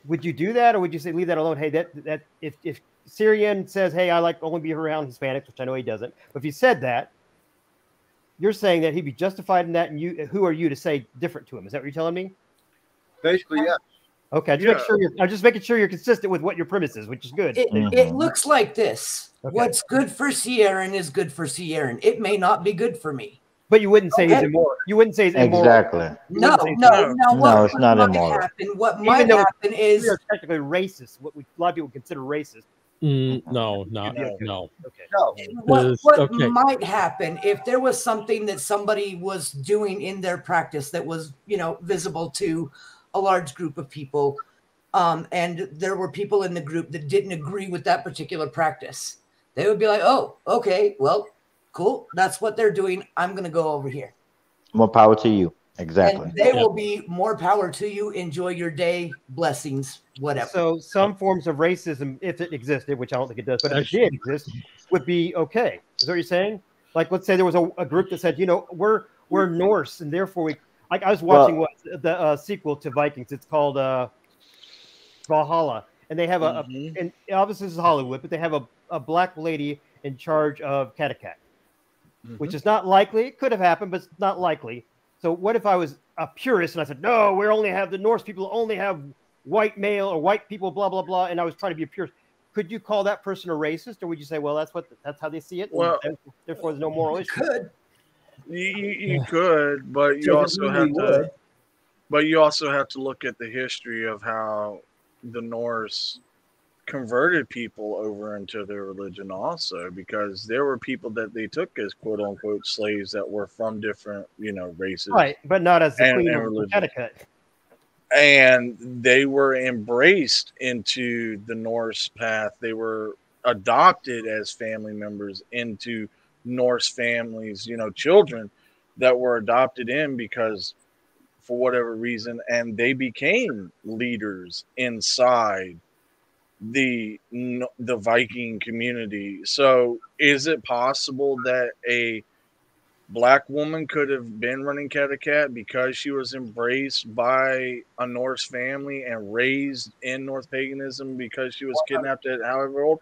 Would you do that, or would you say leave that alone? Hey, that if Ciarin says, hey, I like to only be around Hispanics, which I know he doesn't, but if he said that, you're saying that he'd be justified in that, and who are you to say different to him? Is that what you're telling me? Basically, yes. Okay, I'm just making sure you're consistent with what your premise is, which is good. It looks like this. Okay. What's good for Ciarin is good for Ciarin. It may not be good for me. But you wouldn't say he's immoral. You wouldn't say he's immoral. Exactly. No, it's not immoral. What might happen is we are technically racist. What a lot of people consider racist. No. Okay. What might happen if there was something that somebody was doing in their practice that was, visible to a large group of people, and there were people in the group that didn't agree with that particular practice. They would be like, oh, okay, well, cool. That's what they're doing. I'm going to go over here. More power to you. Exactly. And they will be more power to you. Enjoy your day. Blessings, whatever. So some forms of racism, if it existed, which I don't think it does, but if it did exist, would be okay. Is that what you're saying? Like, let's say there was a group that said, we're Norse, and therefore I was watching the sequel to Vikings. It's called Valhalla, and they have and obviously this is Hollywood, but they have a black lady in charge of Kattegat, which is not likely. It could have happened, but it's not likely. So what if I was a purist and I said, no, the Norse people only have white male or white people, blah, blah, blah, and I was trying to be a purist. Could you call that person a racist, or would you say, well, that's how they see it, well, and therefore there's no moral issue? You could, but you also have to look at the history of how the Norse converted people over into their religion also, because there were people that they took as quote unquote slaves that were from different races, right, but not as the queen of etiquette, and they were embraced into the Norse path. They were adopted as family members into Norse families, children that were adopted in because for whatever reason, and they became leaders inside the Viking community. So is it possible that a Black woman could have been running Catacat because she was embraced by a Norse family and raised in Norse paganism because she was kidnapped at however old.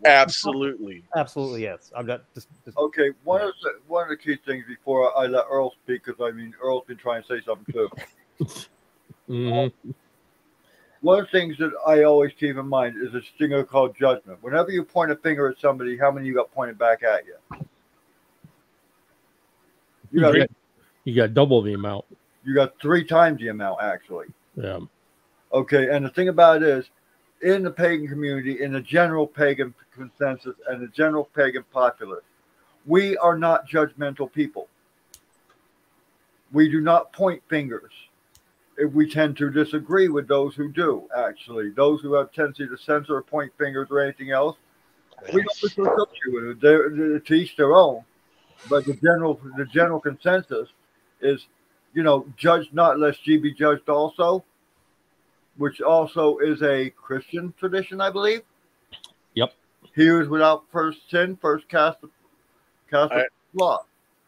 Absolutely. Absolutely, yes. I'm not just Okay, one of the key things before I let Earl speak, because I mean Earl's been trying to say something too. Mm-hmm. One of the things that I always keep in mind is a thing called judgment. Whenever you point a finger at somebody, how many you got pointed back at you? You got double the amount. You got 3 times the amount, actually. Yeah. Okay, and the thing about it is, in the pagan community, in the general pagan consensus and the general pagan populace, we are not judgmental people. We do not point fingers. If we tend to disagree with those who do, actually. Those who have tendency to censor or point fingers or anything else, we don't associate with it. They're to each their own. But the general consensus is, you know, judge not lest ye be judged also, which also is a Christian tradition, I believe. Yep. He who is without first sin, first cast lot.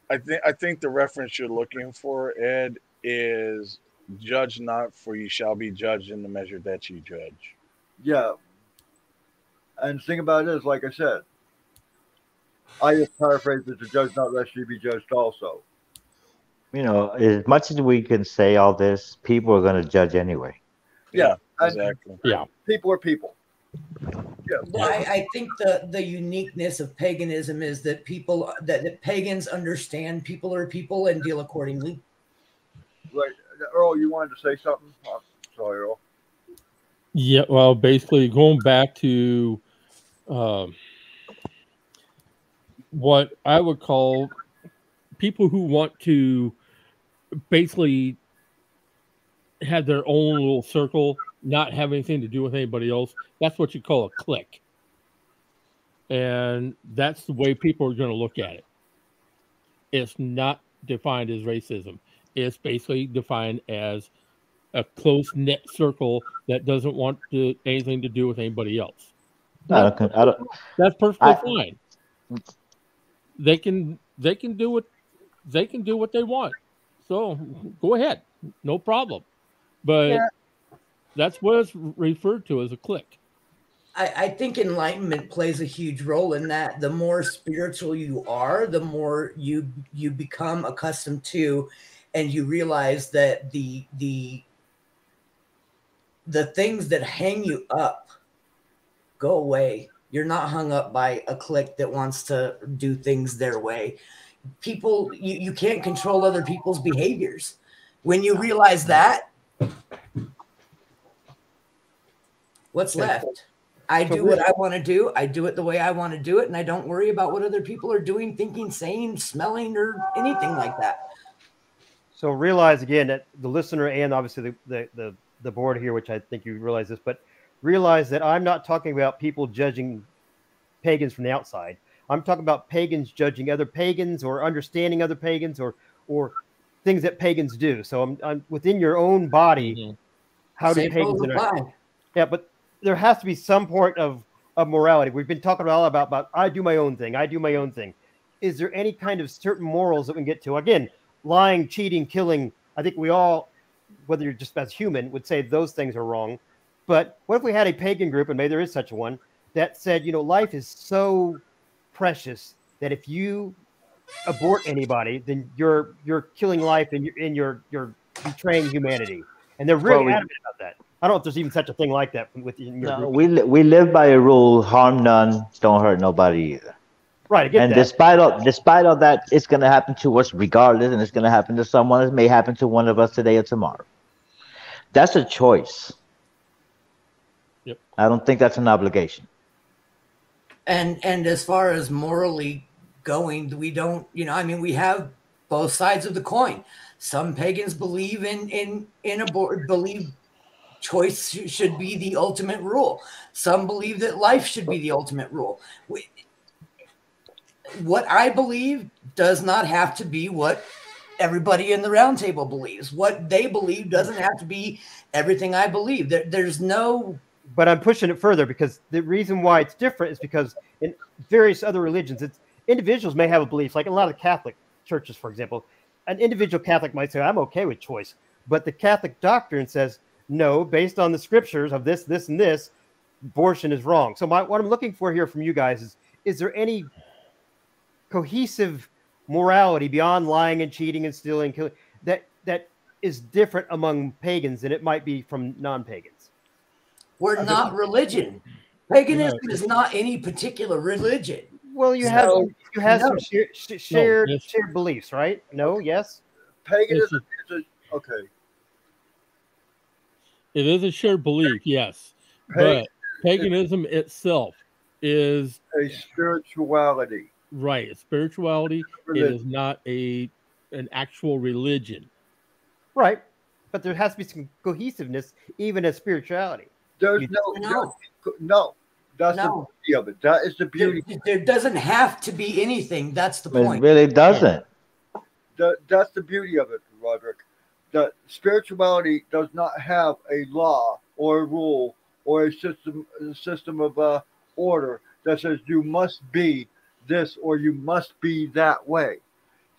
I think the reference you're looking for, Ed, is judge not, for you shall be judged in the measure that you judge. Yeah. And the thing about it is, like I said, I just paraphrase it to judge not lest ye be judged also. You know, as much as we can say all this, people are going to judge anyway. Yeah, exactly. Yeah. People are people. Yeah. Well, I think the uniqueness of paganism is that that pagans understand people are people and deal accordingly. Right. Earl, you wanted to say something? Oh, sorry, Earl. Yeah. Well, basically, going back to what I would call people who want to basically have their own little circle, not have anything to do with anybody else. That's what you call a clique. And that's the way people are going to look at it. It's not defined as racism. It's basically defined as a close-knit circle that doesn't want anything to do with anybody else. That's perfectly fine. They can do what they want. So go ahead, no problem. But that's what it's referred to as a clique. I think enlightenment plays a huge role in that. The more spiritual you are, the more you become accustomed to, and you realize that the things that hang you up go away. You're not hung up by a clique that wants to do things their way. People, you can't control other people's behaviors. When you realize that, what's left? I do what I want to do. I do it the way I want to do it, and I don't worry about what other people are doing, thinking, saying, smelling, or anything like that. So realize again that the listener and obviously the board here, which I think you realize this, but realize that I'm not talking about people judging pagans from the outside. I'm talking about pagans judging other pagans or understanding other pagans or things that pagans do. So I'm within your own body. Mm-hmm. How do pagans interact? Yeah, but there has to be some point of morality. We've been talking about I do my own thing. I do my own thing. Is there any kind of certain morals that we can get to? Again, lying, cheating, killing. I think we all, whether you're just as human, would say those things are wrong. But what if we had a pagan group, and maybe there is such a one, that said, you know, life is so precious that if you abort anybody, then you're killing life and you're betraying humanity. And they're really adamant about that. I don't know if there's even such a thing like that within your group. We live by a rule: harm none, don't hurt nobody either. Right. I get that. Despite all that, it's going to happen to us regardless, and it's going to happen to someone. It may happen to one of us today or tomorrow. That's a choice. Yep. I don't think that's an obligation. And as far as morally going, we don't, we have both sides of the coin. Some pagans believe believe choice should be the ultimate rule. Some believe that life should be the ultimate rule. What I believe does not have to be what everybody in the round table believes. What they believe doesn't have to be everything I believe. There's no... But I'm pushing it further because the reason why it's different is because in various other religions, individuals may have a belief, like a lot of Catholic. churches, for example, an individual Catholic might say, I'm okay with choice. But the Catholic doctrine says, no, based on the scriptures of this, this, and this, abortion is wrong. So what I'm looking for here from you guys is there any cohesive morality beyond lying and cheating and stealing and killing that is different among pagans than it might be from non-pagans? We're not religion. Paganism is not any particular religion. Well, you have some shared beliefs, right? No, yes. Paganism is okay. It is a shared belief, yes. But paganism itself is a spirituality. Right, a spirituality. Religion. It is not an actual religion. Right, but there has to be some cohesiveness, even as spirituality. There's no. That's the beauty of it. That is the beauty. There doesn't have to be anything. That's the point. It really doesn't. That's the beauty of it, Roderick. That spirituality does not have a law or a rule or a system of order that says you must be this or you must be that way.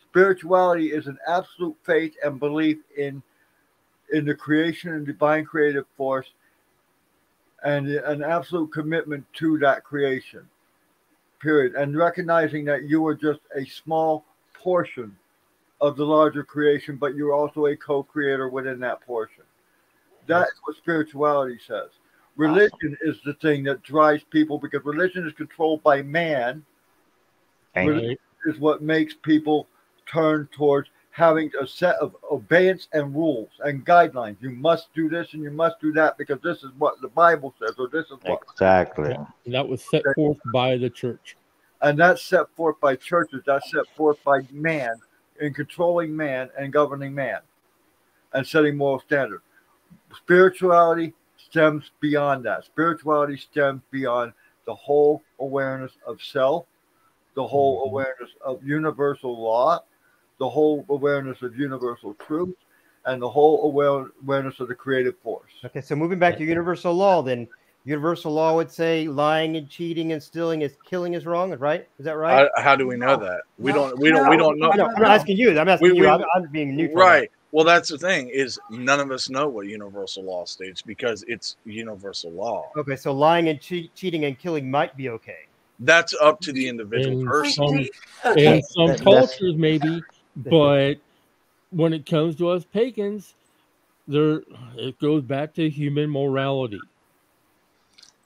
Spirituality is an absolute faith and belief in the creation and divine creative force, and an absolute commitment to that creation, period. And recognizing that you are just a small portion of the larger creation, but you're also a co-creator within that portion. That's what spirituality says. Religion is the thing that drives people, because religion is controlled by man. Religion is what makes people turn towards having a set of obedience and rules and guidelines. You must do this and you must do that because this is what the Bible says, or this is what. Exactly. And that was set forth by the church. And that's set forth by churches. That's set forth by man in controlling man and governing man and setting moral standards. Spirituality stems beyond that. Spirituality stems beyond the whole awareness of self, the whole awareness of universal law, the whole awareness of universal truth, and the whole awareness of the creative force. Okay, so moving back to universal law, then universal law would say lying and cheating and stealing is killing is wrong, right? Is that right? How do we know that? We don't know. I'm not asking you. I'm asking you. I'm being neutral. Right. Well, that's the thing, is none of us know what universal law states because it's universal law. Okay, so lying and cheating and killing might be okay. That's up to the individual person. In some cultures, maybe, but when it comes to us pagans, it goes back to human morality.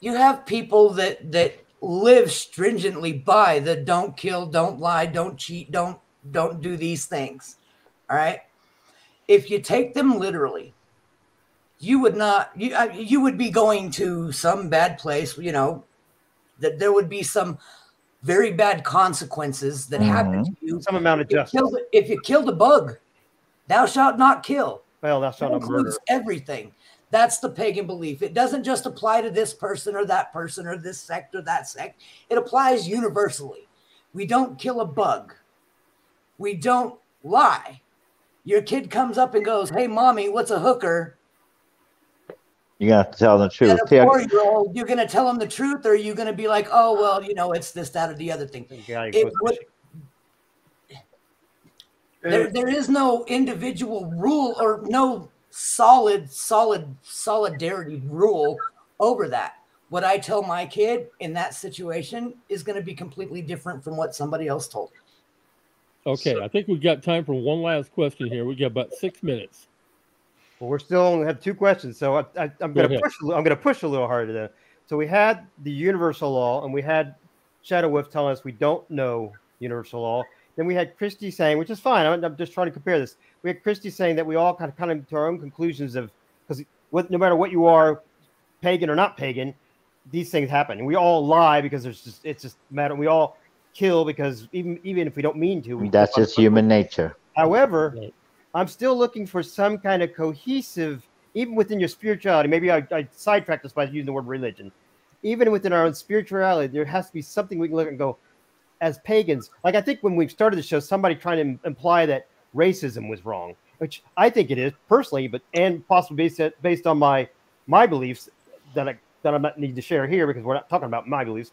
You have people that live stringently by the don't kill, don't lie, don't cheat, don't do these things. All right. If you take them literally, you would be going to some bad place, that there would be some very bad consequences that happen to you. Some amount of justice. If you killed a bug, thou shalt not kill. Well, thou shalt not murder. Includes everything. That's the pagan belief. It doesn't just apply to this person or that person or this sect or that sect. It applies universally. We don't kill a bug. We don't lie. Your kid comes up and goes, "Hey, mommy, what's a hooker?" You have to tell them the truth. And a 4-year-old, you're going to tell them the truth, or are you going to be like, "Oh, well, it's this, that, or the other thing." There is no individual rule or no solidarity rule over that. What I tell my kid in that situation is going to be completely different from what somebody else told me. Okay, I think we've got time for one last question here. We got about 6 minutes. Well, we're still only have 2 questions, so I'm going to push. I'm going to push a little harder there. So we had the universal law, and we had Shadow Wolf telling us we don't know universal law. Then we had Christy saying, which is fine. I'm just trying to compare this. We had Christy saying that we all kind of come to our own conclusions of, because no matter what you are, pagan or not pagan, these things happen. And we all lie because it's just matter. We all kill because even if we don't mean to. That's just human nature. However, I'm still looking for some kind of cohesive, even within your spirituality. Maybe I sidetracked this by using the word religion. Even within our own spirituality, there has to be something we can look at and go, as pagans, like I think when we started the show, somebody trying to imply that racism was wrong, which I think it is personally, and possibly based on my beliefs that I'm not need to share here because we're not talking about my beliefs,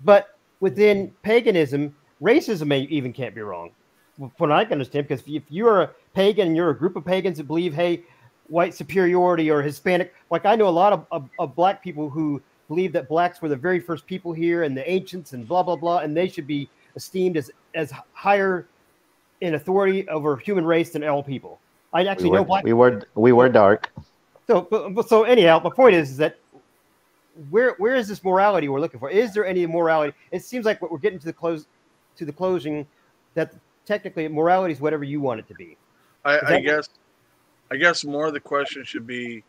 but within paganism, racism even can't be wrong. what I can understand, because if you're a pagan and you're a group of pagans that believe, hey, white superiority or Hispanic, like I know a lot of black people who believe that blacks were the very first people here and the ancients and blah, blah, blah, and they should be esteemed as higher in authority over human race than all people. I actually know black. We were dark. So anyhow, the point is that where is this morality we're looking for? Is there any morality? It seems like what we're getting to the closing that technically morality is whatever you want it to be. I guess more of the question should be,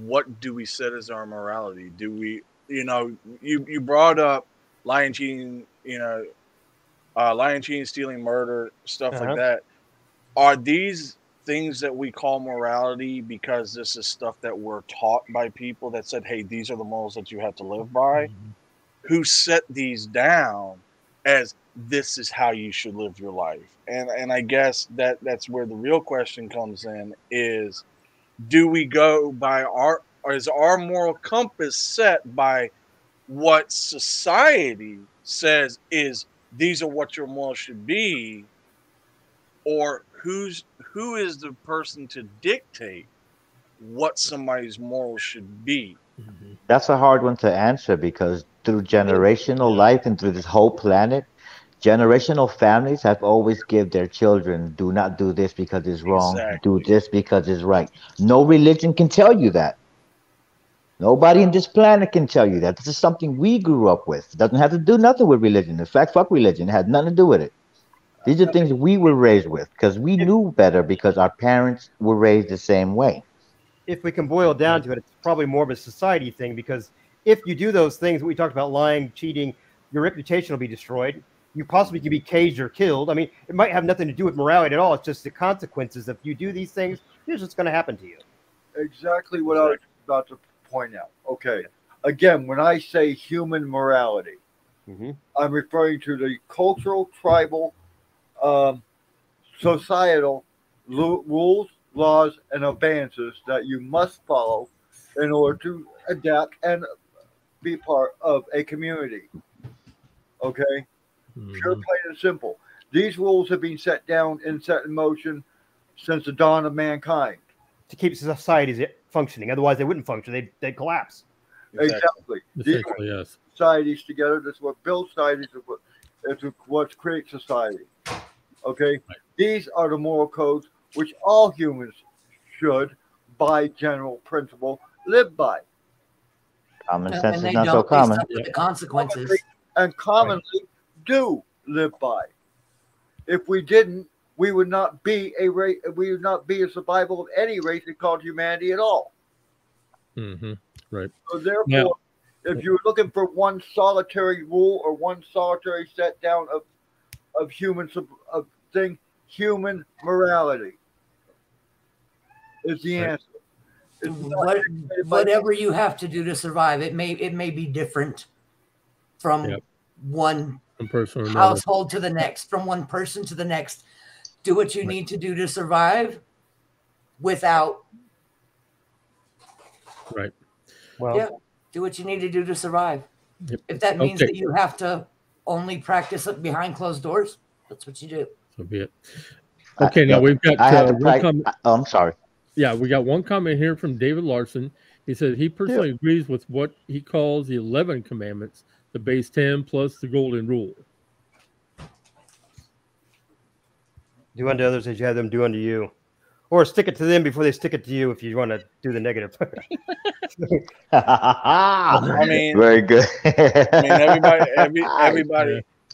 what do we set as our morality? Do we, you brought up lying, cheating, lying, cheating, stealing, murder, stuff like that. Are these things that we call morality because this is stuff that we're taught by people that said, hey, these are the morals that you have to live by? Who set these down as this is how you should live your life? And I guess that's where the real question comes in is, do we go by is our moral compass set by what society says is these are what your morals should be, or who is the person to dictate what somebody's morals should be? That's a hard one to answer because through generational life and through this whole planet, generational families have always give their children, do not do this because it's wrong, do this because it's right. No religion can tell you that. Nobody in this planet can tell you that. This is something we grew up with. It doesn't have to do nothing with religion. In fact, fuck religion. It had nothing to do with it. These are things we were raised with because we knew better because our parents were raised the same way. If we can boil down to it, it's probably more of a society thing, because if you do those things, we talked about lying, cheating, your reputation will be destroyed. You possibly could be caged or killed. I mean, it might have nothing to do with morality at all. It's just the consequences. If you do these things, here's what's going to happen to you. Exactly what I was about to point out. Okay. Again, when I say human morality, I'm referring to the cultural, tribal, societal rules, laws, and advances that you must follow in order to adapt and be part of a community. Okay? Pure, plain, and simple. These rules have been set down and set in motion since the dawn of mankind. To keep societies functioning. Otherwise, they wouldn't function. They'd collapse. Exactly. These yes. Societies together. That's what builds societies. It's what creates society. Okay? Right. These are the moral codes which all humans should, by general principle, live by. Common sense is not so common. The consequences. And commonly do live by. If we didn't, we would not be a race. We would not be a survival of any race called humanity at all. Right. So therefore, if you're looking for one solitary rule or one solitary set down of human thing, human morality is the answer. Whatever you have to do to survive, it may be different from one household to the next, from one person to the next. Do what you need to do to survive without. Right. Well, do what you need to do to survive. Yep. If that means that you have to only practice it behind closed doors, that's what you do. So be it. Okay, now we've got one comment. Oh, I'm sorry. Yeah, we got one comment here from David Larson. He said he personally agrees with what he calls the 11 commandments, the base 10 plus the golden rule. Do unto others as you have them do unto you. Or stick it to them before they stick it to you if you want to do the negative. I mean, very good. I mean,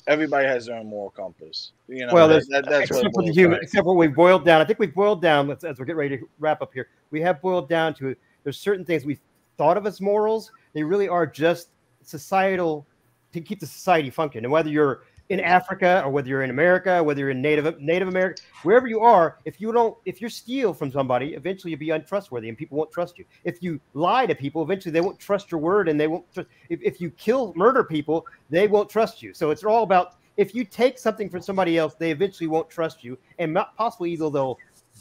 everybody has their own moral compass. You know, well, that's except for the human, except what we've boiled down. I think we've boiled down, as we're getting ready to wrap up here, we have boiled down to there's certain things we've thought of as morals. They really are just societal to keep the society functioning. And whether you're in Africa or whether you're in America, whether you're in Native America, wherever you are, if you steal from somebody, eventually you'll be untrustworthy and people won't trust you. If you lie to people, eventually they won't trust your word, and they won't trust. If you murder people, they won't trust you. So it's all about, if you take something from somebody else, they eventually won't trust you, and possibly either they'll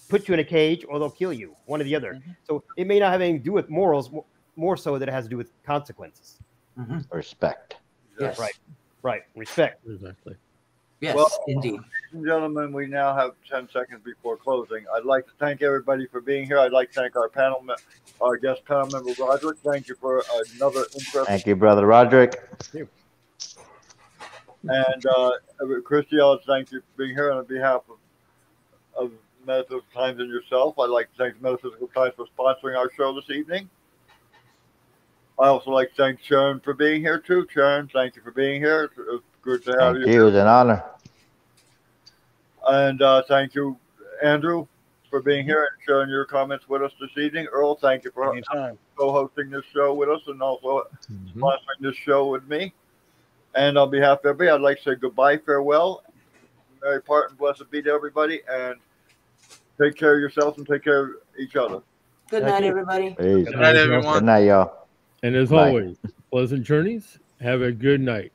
put you in a cage or they'll kill you, one or the other. So it may not have anything to do with morals, more so that it has to do with consequences. Respect. Yes. Right. Respect. Exactly. Yes, Well, indeed. ladies and gentlemen, we now have 10 seconds before closing. I'd like to thank everybody for being here. I'd like to thank our guest panel member, Roderick. Thank you for another interesting. Thank you, Brother Roderick. And Christy Ellis, thank you for being here. And on behalf of Metaphysical Times and yourself, I'd like to thank Metaphysical Times for sponsoring our show this evening. I also like to thank Ciarin for being here too. Ciarin, thank you for being here. It's good to have Thank you. It was an honor. And thank you, Andrew, for being here and sharing your comments with us this evening. Earl, thank you for co-hosting this show with us and also sponsoring this show with me. And on behalf of everybody, I'd like to say goodbye, farewell, merry part, and blessed be to everybody. And take care of yourselves and take care of each other. Good night, everybody. Peace. Good night, everyone. Good night, y'all. And as Bye. always, pleasant journeys. Have a good night.